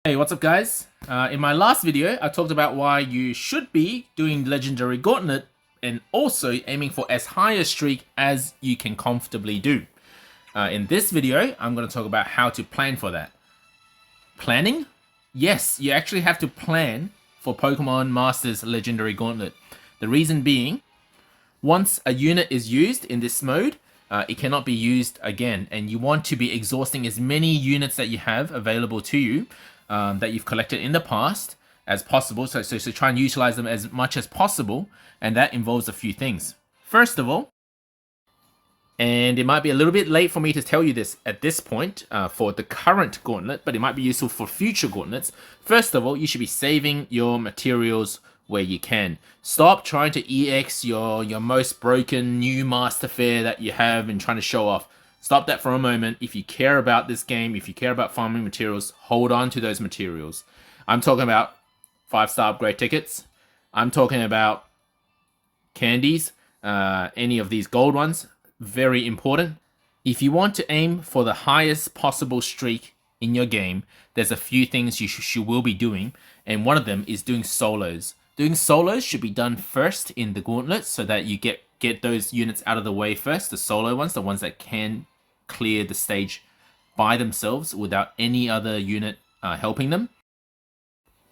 Hey, what's up guys? In my last video, I talked about why you should be doing Legendary Gauntlet and also aiming for as high a streak as you can comfortably do. In this video, I'm going to talk about how to plan for that. Planning? Yes, you actually have to plan for Pokemon Masters Legendary Gauntlet. The reason being, once a unit is used in this mode, it cannot be used again, and you want to be exhausting as many units that you have available to you that you've collected in the past as possible. So try and utilize them as much as possible, and that involves a few things. First of all, and it might be a little bit late for me to tell you this at this point for the current gauntlet, but it might be useful for future gauntlets. First of all, you should be saving your materials where you can. Stop trying to EX your most broken new Master Fair that you have and trying to show off. Stop that for a moment. If you care about this game, if you care about farming materials, hold on to those materials. I'm talking about 5-star upgrade tickets. I'm talking about candies, any of these gold ones. Very important. If you want to aim for the highest possible streak in your game, there's a few things you will be doing, and one of them is doing solos. Doing solos should be done first in the gauntlet so that you get those units out of the way first, the solo ones, the ones that can clear the stage by themselves without any other unit helping them.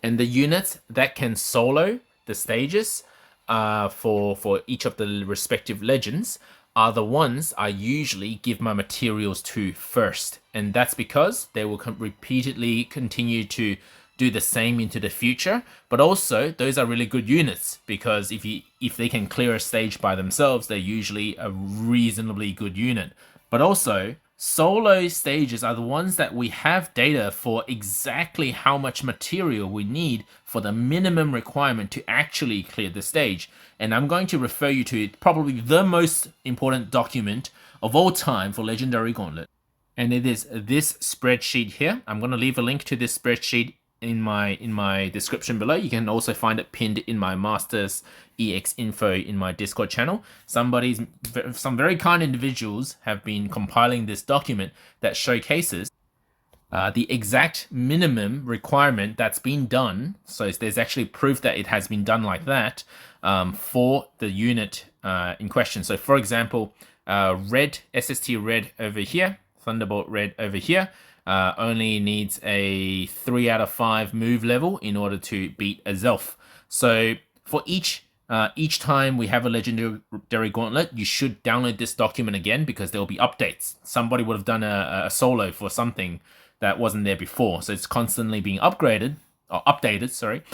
And the units that can solo the stages for each of the respective legends are the ones I usually give my materials to first. And that's because they will repeatedly continue to do the same into the future, but also those are really good units because if they can clear a stage by themselves, they're usually a reasonably good unit. But also, solo stages are the ones that we have data for exactly how much material we need for the minimum requirement to actually clear the stage. And I'm going to refer you to probably the most important document of all time for Legendary Gauntlet. And it is this spreadsheet here. I'm going to leave a link to this spreadsheet in my description below. You can also find it pinned in my Masters EX info in my Discord channel. Some very kind individuals have been compiling this document that showcases the exact minimum requirement that's been done. So there's actually proof that it has been done like that for the unit in question. So for example, red, SST red over here, Thunderbolt red over here, only needs a 3 out of 5 move level in order to beat a Zelf. So for each time we have a Legendary Gauntlet, you should download this document again because there will be updates. Somebody would have done a solo for something that wasn't there before. So it's constantly being updated, sorry.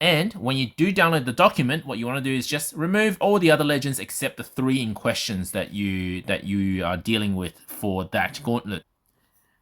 And when you do download the document, what you want to do is just remove all the other legends except the 3 in questions that you are dealing with for that gauntlet.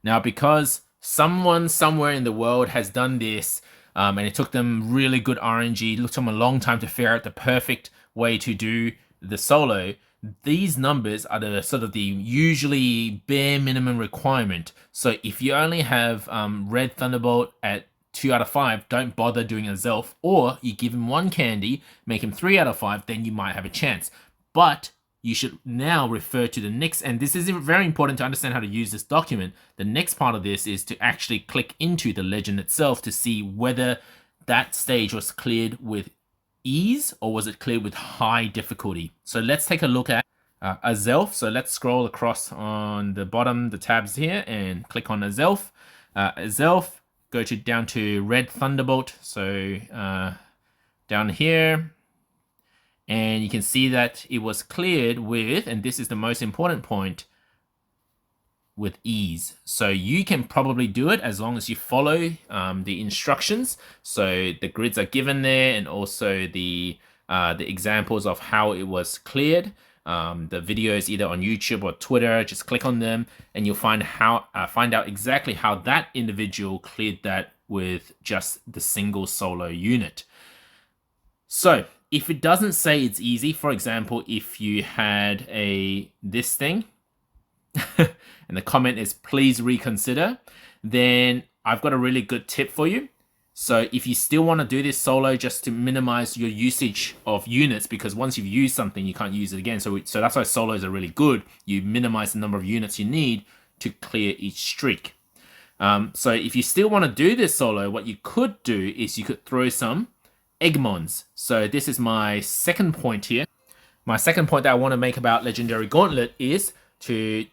Now, because someone somewhere in the world has done this, and it took them really good RNG, it took them a long time to figure out the perfect way to do the solo, these numbers are the sort of the usually bare minimum requirement. So if you only have Red Thunderbolt at 2 out of 5, don't bother doing a Zelf, or you give him 1 candy, make him 3 out of 5, then you might have a chance. But you should now refer to the next, and this is very important to understand how to use this document. The next part of this is to actually click into the legend itself to see whether that stage was cleared with ease or was it cleared with high difficulty. So let's take a look at a Zelf. So let's scroll across on the bottom, the tabs here, and click on a Zelf. Go down to Red Thunderbolt. So down here, and you can see that it was cleared with, and this is the most important point, with ease. So you can probably do it as long as you follow the instructions. So the grids are given there, and also the examples of how it was cleared. The videos either on YouTube or Twitter, just click on them, and you'll find out exactly how that individual cleared that with just the single solo unit. So if it doesn't say it's easy, for example, if you had this thing, and the comment is please reconsider, then I've got a really good tip for you. So if you still want to do this solo just to minimize your usage of units, because once you've used something, you can't use it again. So that's why solos are really good. You minimize the number of units you need to clear each streak. So if you still want to do this solo, what you could do is you could throw some Eggmons. So this is my second point here. My second point that I want to make about Legendary Gauntlet is to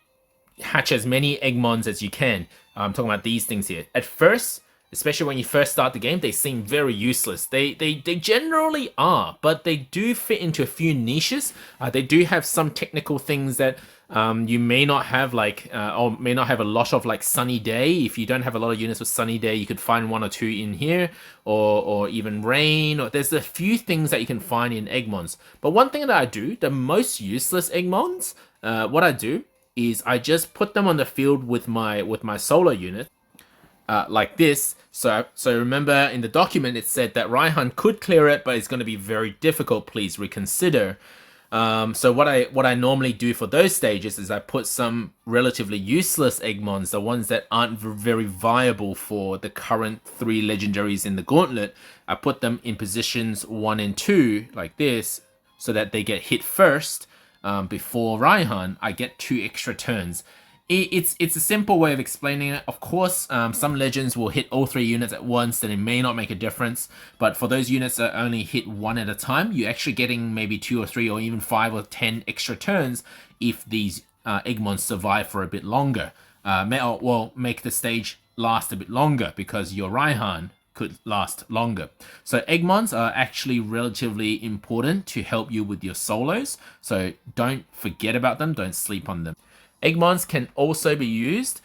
hatch as many Eggmons as you can. I'm talking about these things here. At first, especially when you first start the game, they seem very useless. They generally are, but they do fit into a few niches. They do have some technical things that you may not have, like, or may not have a lot of, like Sunny Day. If you don't have a lot of units with Sunny Day, you could find one or two in here, or even Rain. Or there's a few things that you can find in Eggmons. But one thing that I do, the most useless Eggmons, what I do is I just put them on the field with my solo unit, like this. So remember in the document it said that Raihan could clear it, but it's going to be very difficult. Please reconsider. So what I normally do for those stages is I put some relatively useless Eggmons, the ones that aren't very viable for the current 3 legendaries in the Gauntlet. I put them in positions 1 and 2 like this, so that they get hit first. Before Raihan, I get 2 extra turns. It's a simple way of explaining it. Of course, some legends will hit all 3 units at once, then it may not make a difference. But for those units that only hit 1 at a time, you're actually getting maybe 2 or 3 or even 5 or 10 extra turns if these Eggmons survive for a bit longer. Make the stage last a bit longer because your Raihan could last longer. So Eggmons are actually relatively important to help you with your solos. So don't forget about them. Don't sleep on them. Eggmons can also be used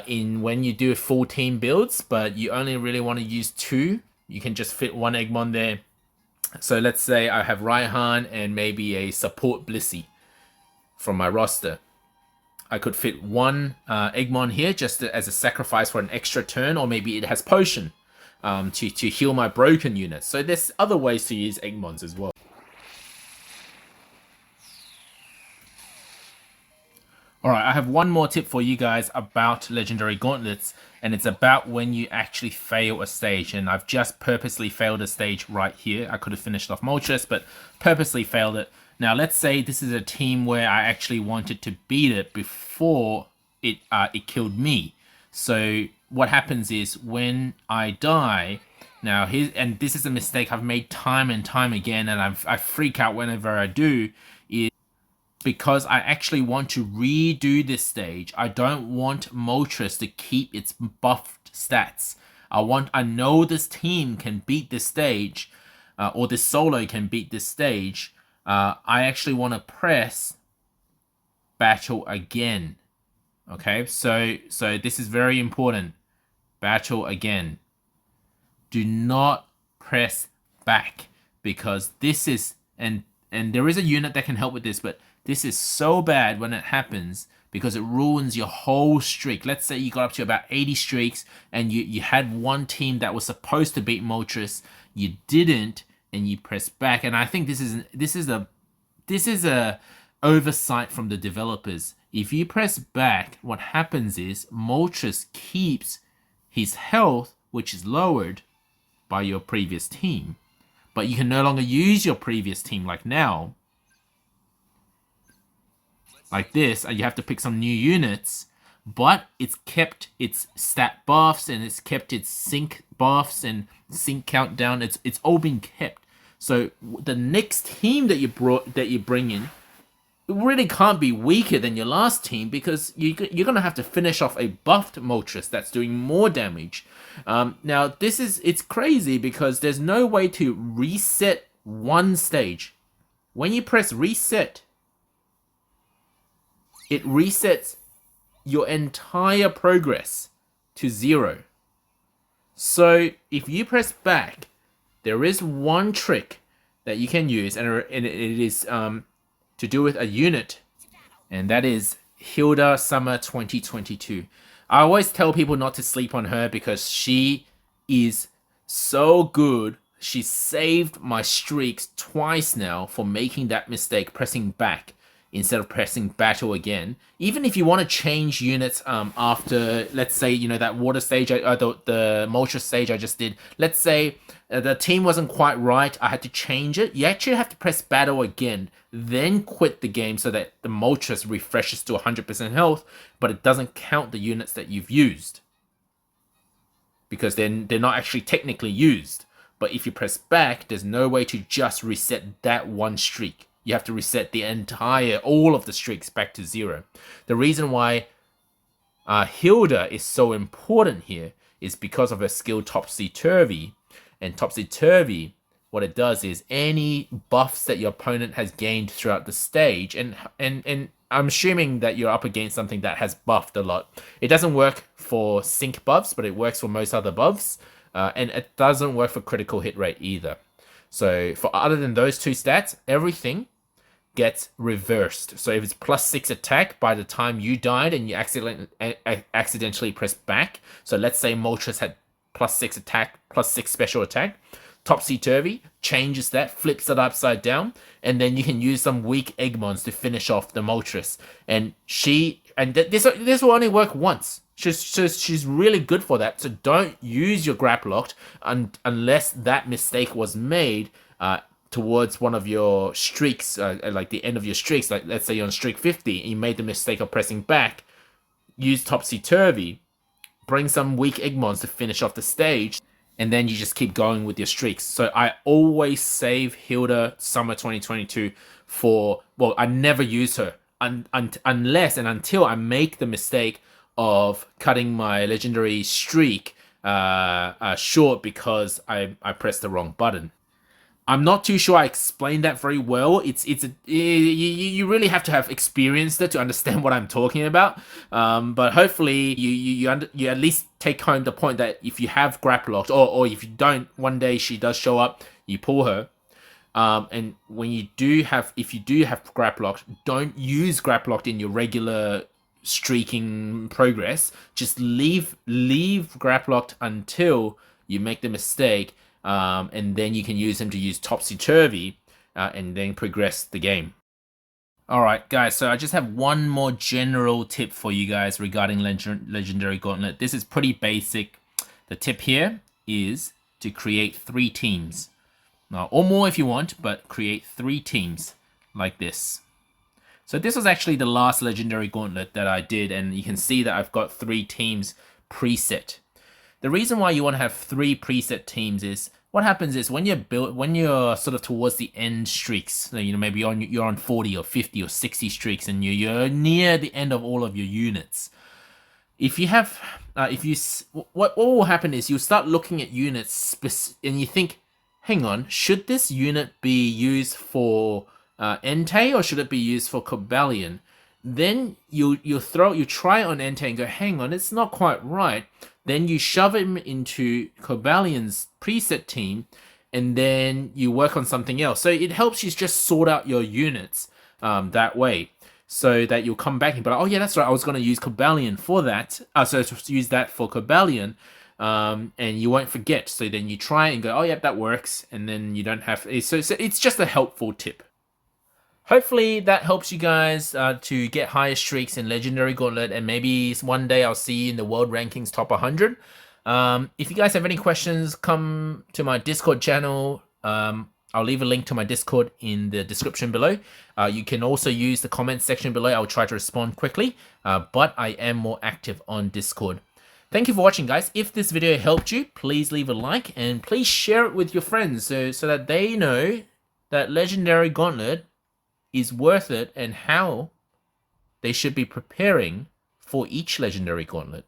in when you do full team builds, but you only really want to use 2. You can just fit 1 Eggmon there. So let's say I have Raihan and maybe a support Blissey from my roster. I could fit 1 Eggmon here just as a sacrifice for an extra turn, or maybe it has potion to heal my broken units. So there's other ways to use Eggmons as well. Alright, I have one more tip for you guys about Legendary Gauntlets, and it's about when you actually fail a stage. And I've just purposely failed a stage right here. I could have finished off Moltres, but purposely failed it. Now, let's say this is a team where I actually wanted to beat it before it killed me. So what happens is when I die, now and this is a mistake I've made time and time again, and I freak out whenever I do, is because I actually want to redo this stage. I don't want Moltres to keep its buffed stats. I know this team can beat this stage, or this solo can beat this stage. I actually want to press battle again. Okay, so this is very important. Battle again. Do not press back, because this is, and there is a unit that can help with this, but this is so bad when it happens because it ruins your whole streak. Let's say you got up to about 80 streaks and you had one team that was supposed to beat Moltres, you didn't, and you press back. And I think this is a oversight from the developers. If you press back, what happens is Moltres keeps his health, which is lowered by your previous team, but you can no longer use your previous team like now. Like this, you have to pick some new units, but it's kept its stat buffs and it's kept its sync buffs and sync countdown. It's all been kept. So the next team that you bring in, it really can't be weaker than your last team, because you're gonna have to finish off a buffed Moltres that's doing more damage. Now it's crazy because there's no way to reset one stage. When you press reset, it resets your entire progress to 0. So if you press back, there is one trick that you can use, and it is to do with a unit, and that is Hilda Summer 2022. I always tell people not to sleep on her because she is so good. She saved my streaks twice now for making that mistake, pressing back instead of pressing battle again. Even if you want to change units after, let's say, that water stage, the Moltres stage I just did. Let's say the team wasn't quite right, I had to change it. You actually have to press battle again, then quit the game so that the Moltres refreshes to 100% health, but it doesn't count the units that you've used. because they're not actually technically used. But if you press back, there's no way to just reset that one streak. You have to reset all of the streaks back to 0. The reason why Hilda is so important here is because of her skill Topsy-Turvy. And Topsy-Turvy, what it does is any buffs that your opponent has gained throughout the stage, and I'm assuming that you're up against something that has buffed a lot. It doesn't work for sync buffs, but it works for most other buffs. And it doesn't work for critical hit rate either. So for other than those 2 stats, everything gets reversed. So if it's +6 attack by the time you died and you accidentally pressed back. So let's say Moltres had +6 attack, +6 special attack. Topsy-Turvy changes that, flips it upside down, and then you can use some weak Eggmons to finish off the Moltres. And this will only work once. She's really good for that. So don't use your Grap Locked unless that mistake was made towards one of your streaks, like the end of your streaks. Like let's say you're on streak 50 and you made the mistake of pressing back. Use Topsy-Turvy, bring some weak Eggmons to finish off the stage, and then you just keep going with your streaks. So I always save Hilda Summer 2022 for, well, I never use her unless and until I make the mistake of cutting my legendary streak short because I pressed the wrong button. I'm not too sure I explained that very well. You really have to have experienced it to understand what I'm talking about. But hopefully you at least take home the point that if you have Grap Locked, or if you don't, one day she does show up, you pull her. And when if you do have Grap Locked, don't use Grap Locked in your regular streaking progress. Just leave Grap Locked until you make the mistake. And then you can use him to use Topsy-Turvy and then progress the game. Alright guys, so I just have one more general tip for you guys regarding Legendary Gauntlet. This is pretty basic. The tip here is to create 3 teams. Or more if you want, but create 3 teams like this. So this was actually the last Legendary Gauntlet that I did, and you can see that I've got 3 teams preset. The reason why you want to have 3 preset teams is what happens is when you're sort of towards the end streaks, maybe you're on 40 or 50 or 60 streaks and you're near the end of all of your units. What will happen is you'll start looking at units and you think, hang on, should this unit be used for Entei or should it be used for Cobalion? Then you try it on Entei and go, hang on, it's not quite right. Then you shove him into Cobalion's preset team, and then you work on something else. So it helps you just sort out your units that way, so that you'll come back and be like, oh yeah, that's right, I was going to use Cobalion for that. So to use that for Cobalion, and you won't forget. So then you try and go, oh yeah, that works, and then you don't have. So it's just a helpful tip. Hopefully that helps you guys to get higher streaks in Legendary Gauntlet, and maybe one day I'll see you in the World Rankings Top 100. If you guys have any questions, come to my Discord channel. I'll leave a link to my Discord in the description below. You can also use the comments section below. I'll try to respond quickly, but I am more active on Discord. Thank you for watching, guys. If this video helped you, please leave a like, and please share it with your friends so that they know that Legendary Gauntlet is worth it and how they should be preparing for each Legendary Gauntlet.